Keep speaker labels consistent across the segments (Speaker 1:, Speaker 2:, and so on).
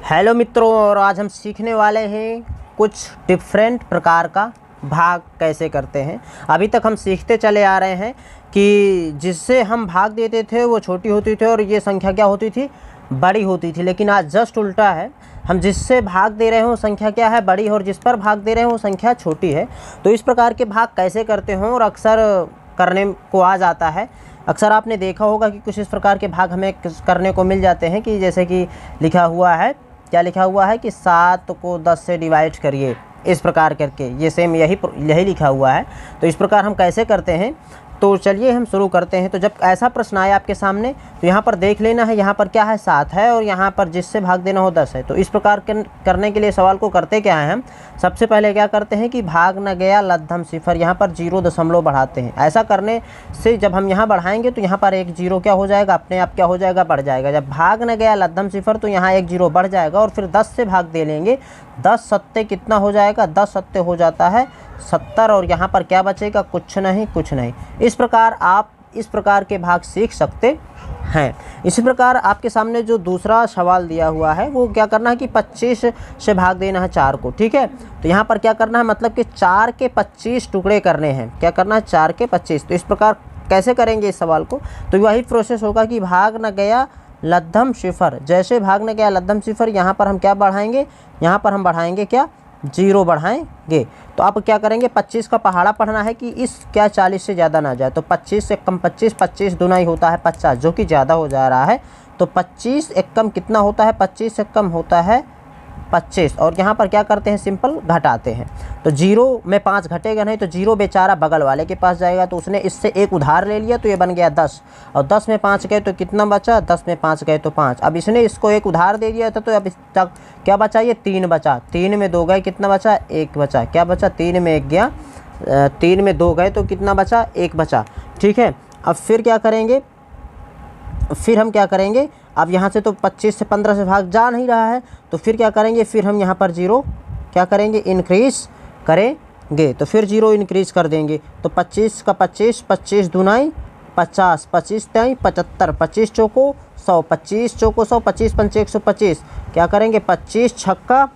Speaker 1: Hello मित्रों, और आज हम सीखने वाले हैं कुछ डिफरेंट प्रकार का भाग कैसे करते हैं। अभी तक हम सीखते चले आ रहे हैं कि जिससे हम भाग देते थे वो छोटी होती थी और ये संख्या क्या होती थी, बड़ी होती थी। लेकिन आज जस्ट उल्टा है, हम जिससे भाग दे रहे हैं वो संख्या क्या है, बड़ी, और जिस पर भाग दे रहे हैं वो संख्या छोटी है। तो इस प्रकार के भाग कैसे करते हों, और अक्सर करने को आ जाता है। अक्सर आपने देखा होगा कि कुछ इस प्रकार के भाग हमें करने को मिल जाते हैं कि जैसे कि लिखा हुआ है, क्या लिखा हुआ है कि 7 को 10 से डिवाइड करिए, इस प्रकार करके। ये सेम यही लिखा हुआ है। तो इस प्रकार हम कैसे करते हैं, तो चलिए हम शुरू करते हैं। तो जब ऐसा प्रश्न आए आपके सामने तो यहाँ पर देख लेना है, यहाँ पर क्या है, 7 है, और यहाँ पर जिससे भाग देना हो 10 है। तो इस प्रकार करने के लिए सवाल को करते क्या हैं हम, सबसे पहले क्या करते हैं कि भाग न गया लद्धम सिफर, यहाँ पर 0 दशमलव बढ़ाते हैं। ऐसा करने से जब हम यहाँ बढ़ाएंगे तो यहाँ पर एक 0 क्या हो जाएगा, अपने आप क्या हो जाएगा, बढ़ जाएगा। जब भाग न गया लद्धम सिफर तो यहाँ एक 0 बढ़ जाएगा, और फिर 10 से भाग दे लेंगे। 10 सत्ते कितना हो जाएगा, 10 सत्ते हो जाता है 70, और यहाँ पर क्या बचेगा, कुछ नहीं, कुछ नहीं। इस प्रकार आप इस प्रकार के भाग सीख सकते हैं। इसी प्रकार आपके सामने जो दूसरा सवाल दिया हुआ है वो क्या करना है कि 25 से भाग देना है 4 को, ठीक है। तो यहाँ पर क्या करना है, मतलब कि 4 के 25 टुकड़े करने हैं। क्या करना है, 4 के 25। तो इस प्रकार कैसे करेंगे इस सवाल को, तो वही प्रोसेस होगा कि भाग न गया लद्धम सिफर। जैसे भाग न गया लद्धम सिफर, यहाँ पर हम क्या बढ़ाएंगे, यहाँ पर हम बढ़ाएंगे क्या, 0 बढ़ाएंगे। तो आप क्या करेंगे, 25 का पहाड़ा पढ़ना है कि इस क्या 40 से ज़्यादा ना जाए। तो 25 से कम 25, 25 दूना ही होता है 50, जो कि ज़्यादा हो जा रहा है। तो 25 एक कम कितना होता है, 25 से कम होता है 25। और यहाँ पर क्या करते हैं, सिंपल घटाते हैं। तो 0 में 5 घटेगा नहीं, तो 0 बेचारा बगल वाले के पास जाएगा। तो उसने इससे एक उधार ले लिया, तो ये बन गया 10, और 10 में 5 गए तो कितना बचा, 10 में 5 गए तो 5। अब इसने इसको एक उधार दे दिया था, तो अब तक क्या बचा, ये 3 बचा। 3 में 2 गए, कितना बचा, 1 बचा। क्या बचा, 3 में 1 गया, 3 में 2 गए तो कितना बचा, 1 बचा, ठीक है। अब फिर क्या करेंगे, फिर हम क्या करेंगे, अब यहाँ से तो 25 से 15 से भाग जा नहीं रहा है, तो फिर क्या करेंगे, फिर हम यहाँ पर 0 क्या करेंगे, इंक्रीज़ करेंगे। तो फिर 0 इंक्रीज़ कर देंगे। तो 25 का 25, 25 दूनाई 50, 25 ताई 75, 25 चौको 100, 25 चौको 100, 25 पंचे 125। क्या करेंगे, 25 छक्का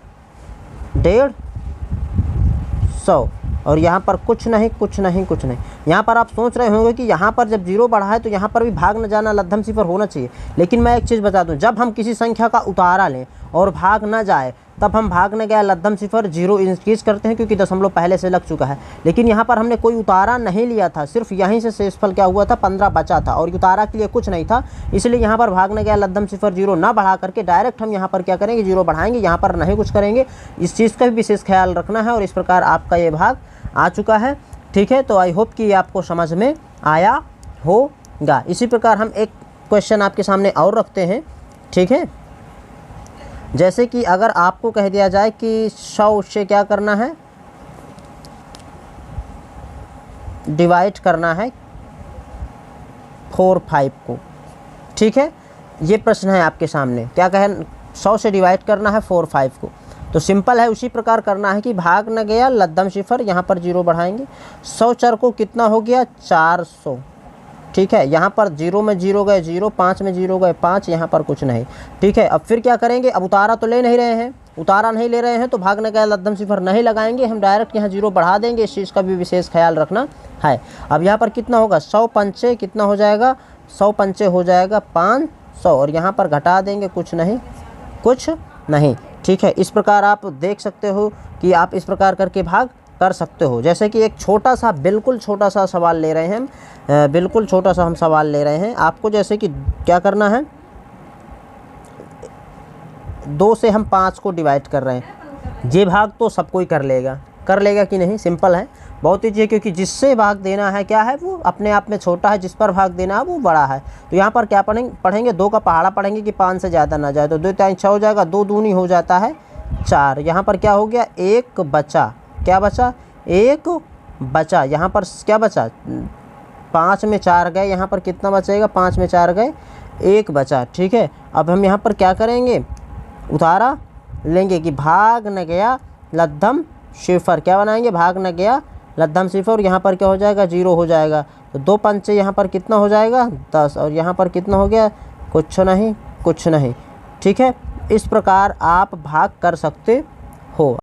Speaker 1: 150। और यहाँ पर कुछ नहीं, कुछ नहीं, कुछ नहीं। यहाँ पर आप सोच रहे होंगे कि यहाँ पर जब 0 बढ़ा है तो यहाँ पर भी भाग न जाना लद्धम सिफर होना चाहिए। लेकिन मैं एक चीज़ बता दूँ, जब हम किसी संख्या का उतारा लें और भाग न जाए तब हम भाग न गया लद्धम सिफर 0 इंक्रीज़ करते हैं, क्योंकि दशमलव पहले से लग चुका है। लेकिन यहाँ पर हमने कोई उतारा नहीं लिया था, सिर्फ यहीं से शेषफल क्या हुआ था, 15 बचा था, और उतारा के लिए कुछ नहीं था। इसलिए यहाँ पर भाग न गया लद्धम सिफर 0 ना बढ़ा करके डायरेक्ट हम यहाँ पर क्या करेंगे, 0 बढ़ाएंगे। यहाँ पर नहीं कुछ करेंगे। इस चीज़ का भी विशेष ख्याल रखना है। और इस प्रकार आपका ये भाग आ चुका है, ठीक है। तो आई होप कि आपको समझ में आया होगा। इसी प्रकार हम एक क्वेश्चन आपके सामने और रखते हैं, ठीक है। जैसे कि अगर आपको कह दिया जाए कि 100 से क्या करना है, डिवाइड करना है 4 5 को, ठीक है। ये प्रश्न है आपके सामने, क्या कहें, 100 से डिवाइड करना है 4 5 को। तो सिंपल है, उसी प्रकार करना है कि भाग न गया लद्धम सिफर, यहाँ पर 0 बढ़ाएंगे। 100 चर को कितना हो गया, 400, ठीक है। यहाँ पर 0 में 0 गए 0, 5 में 0 गए 5, यहाँ पर कुछ नहीं, ठीक है। अब फिर क्या करेंगे, अब उतारा तो ले नहीं रहे हैं, उतारा नहीं ले रहे हैं, तो भाग न गया लद्धम सिफर नहीं लगाएंगे, हम डायरेक्ट यहाँ 0 बढ़ा देंगे। इस चीज़ का भी विशेष ख्याल रखना है। अब यहाँ पर कितना होगा, 100 पंचे कितना हो जाएगा, 100 पंचे हो जाएगा 500, और यहाँ पर घटा देंगे, कुछ नहीं, कुछ नहीं, ठीक है। इस प्रकार आप देख सकते हो कि आप इस प्रकार करके भाग कर सकते हो। जैसे कि एक छोटा सा, बिल्कुल छोटा सा सवाल ले रहे हैं हम, बिल्कुल छोटा सा हम सवाल ले रहे हैं आपको। जैसे कि क्या करना है, 2 से हम 5 को डिवाइड कर रहे हैं। ये भाग तो सब कोई कर लेगा कि नहीं, सिंपल है, बहुत ईजी है। क्योंकि जिससे भाग देना है क्या है, वो अपने आप में छोटा है, जिस पर भाग देना है वो बड़ा है। तो यहाँ पर क्या पढ़ेंगे, 2 का पहाड़ा पढ़ेंगे कि 5 से ज़्यादा ना जाए। तो 2 3 6 हो जाएगा, 2 दूनी हो जाता है 4। यहाँ पर क्या हो गया, 1 बचा, क्या बचा, 1 बचा। यहाँ पर क्या बचा, 5 में 4 गए, यहाँ पर कितना बचेगा, 5 में 4 गए, 1 बचा, ठीक है। अब हम यहाँ पर क्या करेंगे, उतारा लेंगे कि भाग न गया लद्धम सिफर, क्या बनाएंगे, भाग न गया लद्धम सिफर, और यहाँ पर क्या हो जाएगा, 0 हो जाएगा। तो 2 पंचे यहाँ पर कितना हो जाएगा, 10, और यहाँ पर कितना हो गया, कुछ नहीं, कुछ नहीं, ठीक है। इस प्रकार आप भाग कर सकते हो।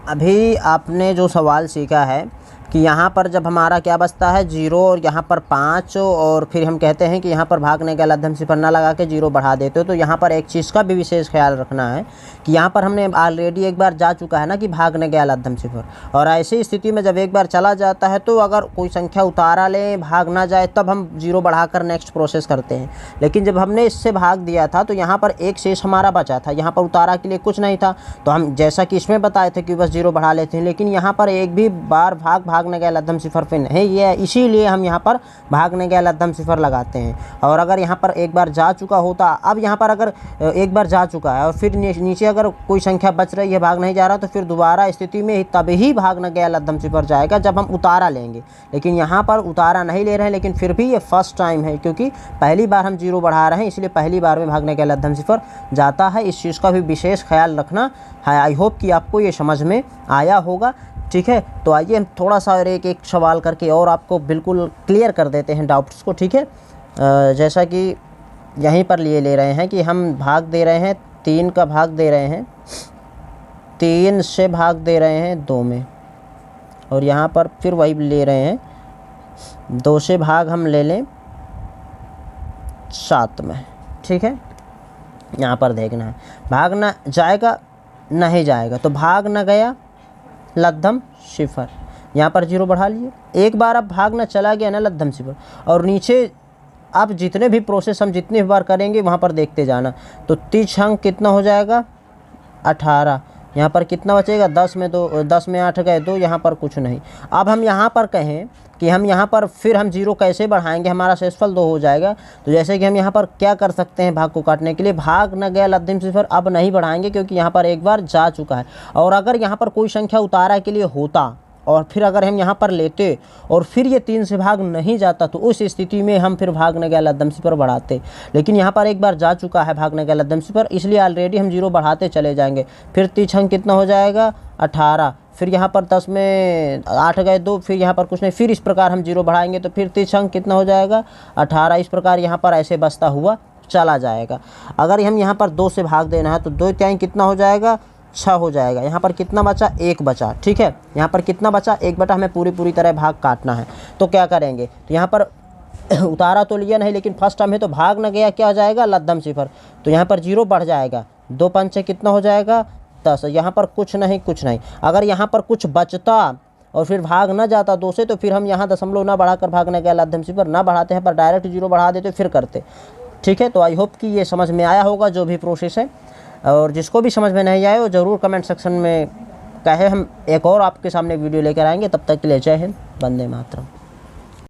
Speaker 1: अभी आपने जो सवाल सीखा है कि यहाँ पर जब हमारा क्या बचता है 0 और यहाँ पर 5 और फिर हम कहते हैं कि यहाँ पर भागने का लद्धम सिफर ना लगा के 0 बढ़ा देते हो, तो यहाँ पर एक चीज़ का भी विशेष ख्याल रखना है कि यहाँ पर हमने ऑलरेडी एक बार जा चुका है ना कि भागने गया लद्धम सिफर, और ऐसी स्थिति में जब एक बार चला जाता है तो अगर कोई संख्या उतारा लें भाग ना जाए तब हम 0 बढ़ाकर नेक्स्ट प्रोसेस करते हैं। लेकिन जब हमने इससे भाग दिया था तो यहाँ पर एक शेष हमारा बचा था, यहाँ पर उतारा के लिए कुछ नहीं था, तो हम जैसा कि इसमें बताए थे कि बस 0 बढ़ा लेते हैं, लेकिन यहाँ पर एक भी बार भागने गया लद्धम सिफर पे नहीं, ये इसीलिए हम यहाँ पर भागने गया लद्धम सिफर लगाते हैं। और अगर यहाँ पर एक बार जा चुका होता, अब यहाँ पर अगर एक बार जा चुका है और फिर नीचे अगर कोई संख्या बच रही है भाग नहीं जा रहा, तो फिर दोबारा स्थिति में तभी भागने गया लद्धम सिफर जाएगा जब हम उतारा लेंगे। लेकिन यहाँ पर उतारा नहीं ले रहे हैं, लेकिन फिर भी ये फर्स्ट टाइम है क्योंकि पहली बार हम 0 बढ़ा रहे हैं, इसलिए पहली बार में भागने गया लद्धम सिफर जाता है। इस चीज़ का भी विशेष ख्याल रखना है। आई होप कि आपको ये समझ में आया होगा। ठीक है, तो आइए हम थोड़ा सा और एक सवाल करके और आपको बिल्कुल क्लियर कर देते हैं डाउट्स को। ठीक है, जैसा कि यहीं पर ले रहे हैं कि हम भाग दे रहे हैं 3 का भाग दे रहे हैं 3 से भाग दे रहे हैं 2 में, और यहाँ पर फिर वही ले रहे हैं 2 से भाग हम ले लें 7 में। ठीक है, यहाँ पर देखना है भाग ना जाएगा नहीं जाएगा, तो भाग ना गया लद्धम सिफर, यहाँ पर 0 बढ़ा लिए। एक बार अब भागना चला गया ना लद्धम सिफर, और नीचे अब जितने भी प्रोसेस हम जितनी बार करेंगे वहाँ पर देखते जाना, तो 30 अंक कितना हो जाएगा 18। यहाँ पर कितना बचेगा 10 में 8 गए 2, यहाँ पर कुछ नहीं। अब हम यहाँ पर कहें कि हम यहाँ पर फिर हम 0 कैसे बढ़ाएंगे, हमारा शेषफल 2 हो जाएगा। तो जैसे कि हम यहाँ पर क्या कर सकते हैं, भाग को काटने के लिए भाग न गया लद्धम सिफर अब नहीं बढ़ाएंगे क्योंकि यहाँ पर एक बार जा चुका है। और अगर यहाँ पर कोई संख्या उतारा के लिए होता और फिर अगर हम यहाँ पर लेते और फिर ये 3 से भाग नहीं जाता, तो उस स्थिति में हम फिर भागने गया लद्धम सिफर बढ़ाते। लेकिन यहाँ पर एक बार जा चुका है भागने गया लद्धम सिफर, इसलिए ऑलरेडी हम 0 बढ़ाते चले जाएंगे। फिर 30 अंक कितना हो जाएगा 18, फिर यहाँ पर 10 में 8 गए 2, फिर यहाँ पर कुछ नहीं, फिर इस प्रकार हम 0 बढ़ाएंगे तो फिर 30 अंक कितना हो जाएगा 18। इस प्रकार यहाँ पर ऐसे बचता हुआ चला जाएगा। अगर हम यहाँ पर 2 से भाग देना है तो 2 त्याई कितना हो जाएगा 6 हो जाएगा। यहाँ पर कितना बचा 1 बचा। ठीक है, यहाँ पर कितना बचा 1 बटा, हमें पूरी तरह भाग काटना है। तो क्या करेंगे, तो यहाँ पर उतारा तो लिया नहीं, लेकिन फर्स्ट टाइम है तो भाग न गया क्या हो जाएगा लद्धम सिफर, तो यहाँ पर 0 बढ़ जाएगा। 2 पंचे कितना हो जाएगा 10। यहाँ पर कुछ नहीं। अगर यहाँ पर कुछ बचता और फिर भाग ना जाता 2 से, तो फिर हम यहाँ दशमलव ना बढ़ाकर भागने गया लद्धम सिफर ना बढ़ाते हैं, पर डायरेक्ट 0 बढ़ा देते फिर करते। ठीक है, तो आई होप कि ये समझ में आया होगा जो भी प्रोसेस है, और जिसको भी समझ में नहीं आए वो ज़रूर कमेंट सेक्शन में कहे, हम एक और आपके सामने वीडियो लेकर आएंगे। तब तक के लिए जय हिंद, वंदे मातरम।